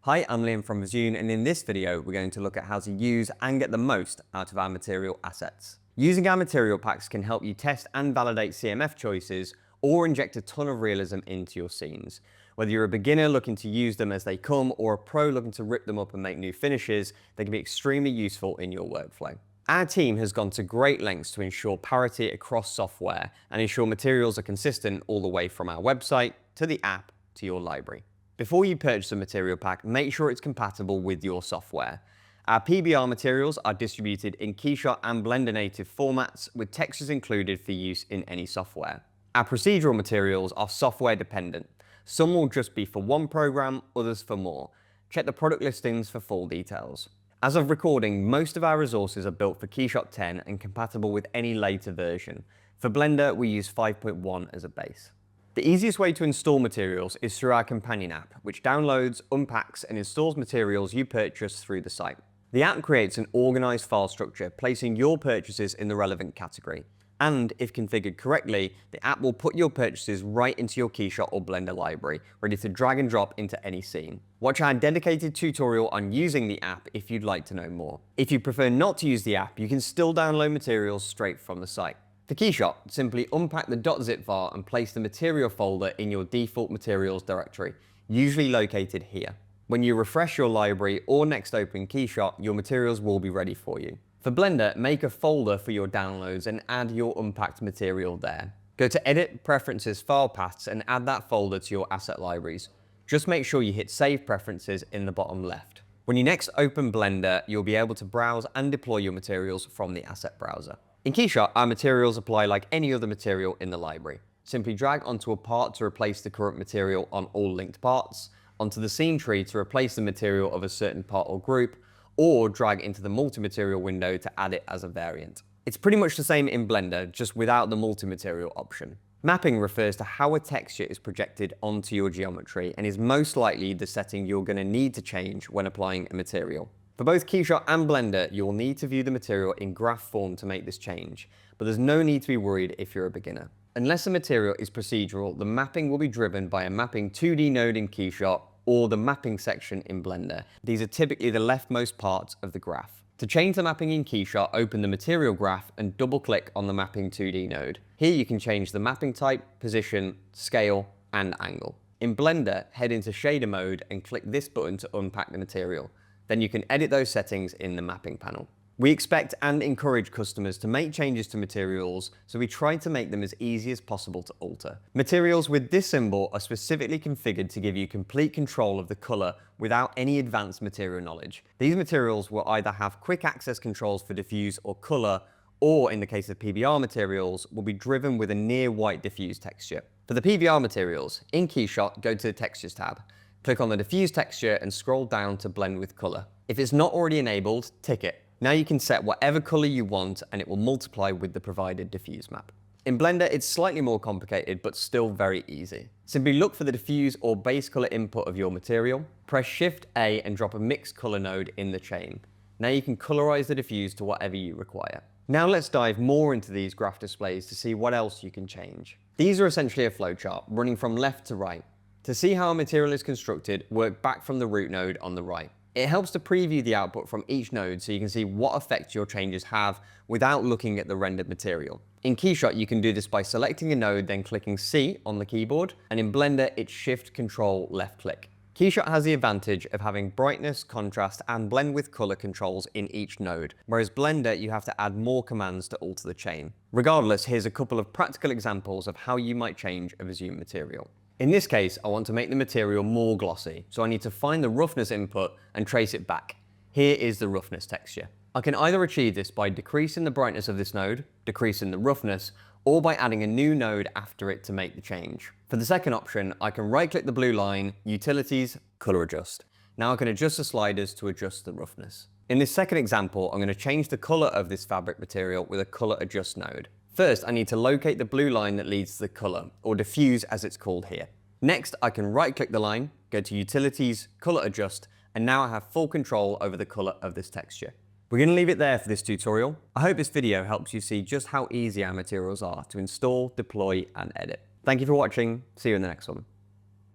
Hi, I'm Liam from Visune, and in this video we're going to look at how to use and get the most out of our material assets. Using our material packs can help you test and validate CMF choices or inject a ton of realism into your scenes. Whether you're a beginner looking to use them as they come or a pro looking to rip them up and make new finishes, they can be extremely useful in your workflow. Our team has gone to great lengths to ensure parity across software and ensure materials are consistent all the way from our website to the app to your library. Before you purchase a material pack, make sure it's compatible with your software. Our PBR materials are distributed in Keyshot and Blender native formats with textures included for use in any software. Our procedural materials are software dependent. Some will just be for one program, others for more. Check the product listings for full details. As of recording, most of our resources are built for Keyshot 10 and compatible with any later version. For Blender, we use 5.1 as a base. The easiest way to install materials is through our companion app, which downloads, unpacks, and installs materials you purchase through the site. The app creates an organized file structure, placing your purchases in the relevant category. And if configured correctly, the app will put your purchases right into your Keyshot or Blender library, ready to drag and drop into any scene. Watch our dedicated tutorial on using the app if you'd like to know more. If you prefer not to use the app, you can still download materials straight from the site. For Keyshot, simply unpack the .zip file and place the material folder in your default materials directory, usually located here. When you refresh your library or next open Keyshot, your materials will be ready for you. For Blender, make a folder for your downloads and add your unpacked material there. Go to Edit, Preferences, File Paths and add that folder to your asset libraries. Just make sure you hit Save Preferences in the bottom left. When you next open Blender, you'll be able to browse and deploy your materials from the asset browser. In Keyshot, our materials apply like any other material in the library. Simply drag onto a part to replace the current material on all linked parts, onto the scene tree to replace the material of a certain part or group, or drag into the multi-material window to add it as a variant. It's pretty much the same in Blender, just without the multi-material option. Mapping refers to how a texture is projected onto your geometry and is most likely the setting you're going to need to change when applying a material. For both Keyshot and Blender, you'll need to view the material in graph form to make this change, but there's no need to be worried if you're a beginner. Unless the material is procedural, the mapping will be driven by a mapping 2D node in Keyshot or the mapping section in Blender. These are typically the leftmost parts of the graph. To change the mapping in Keyshot, open the material graph and double-click on the mapping 2D node. Here you can change the mapping type, position, scale, and angle. In Blender, head into shader mode and click this button to unpack the material. Then you can edit those settings in the mapping panel. We expect and encourage customers to make changes to materials, so we try to make them as easy as possible to alter. Materials with this symbol are specifically configured to give you complete control of the color without any advanced material knowledge. These materials will either have quick access controls for diffuse or color, or in the case of PBR materials, will be driven with a near white diffuse texture. For the PBR materials, in Keyshot, go to the Textures tab. Click on the diffuse texture and scroll down to blend with color. If it's not already enabled, tick it. Now you can set whatever color you want and it will multiply with the provided diffuse map. In Blender, it's slightly more complicated, but still very easy. Simply look for the diffuse or base color input of your material, press Shift A and drop a mixed color node in the chain. Now you can colorize the diffuse to whatever you require. Now let's dive more into these graph displays to see what else you can change. These are essentially a flowchart running from left to right. To see how a material is constructed, work back from the root node on the right. It helps to preview the output from each node so you can see what effect your changes have without looking at the rendered material. In Keyshot, you can do this by selecting a node, then clicking C on the keyboard, and in Blender, it's Shift, Control, left click. Keyshot has the advantage of having brightness, contrast, and blend with color controls in each node, whereas Blender, you have to add more commands to alter the chain. Regardless, here's a couple of practical examples of how you might change a Visune material. In this case, I want to make the material more glossy, so I need to find the roughness input and trace it back. Here is the roughness texture. I can either achieve this by decreasing the brightness of this node, decreasing the roughness, or by adding a new node after it to make the change. For the second option, I can right-click the blue line, Utilities, Color Adjust. Now I can adjust the sliders to adjust the roughness. In this second example, I'm going to change the color of this fabric material with a Color Adjust node. First, I need to locate the blue line that leads to the color, or diffuse as it's called here. Next, I can right-click the line, go to Utilities, Color Adjust, and now I have full control over the color of this texture. We're going to leave it there for this tutorial. I hope this video helps you see just how easy our materials are to install, deploy, and edit. Thank you for watching. See you in the next one.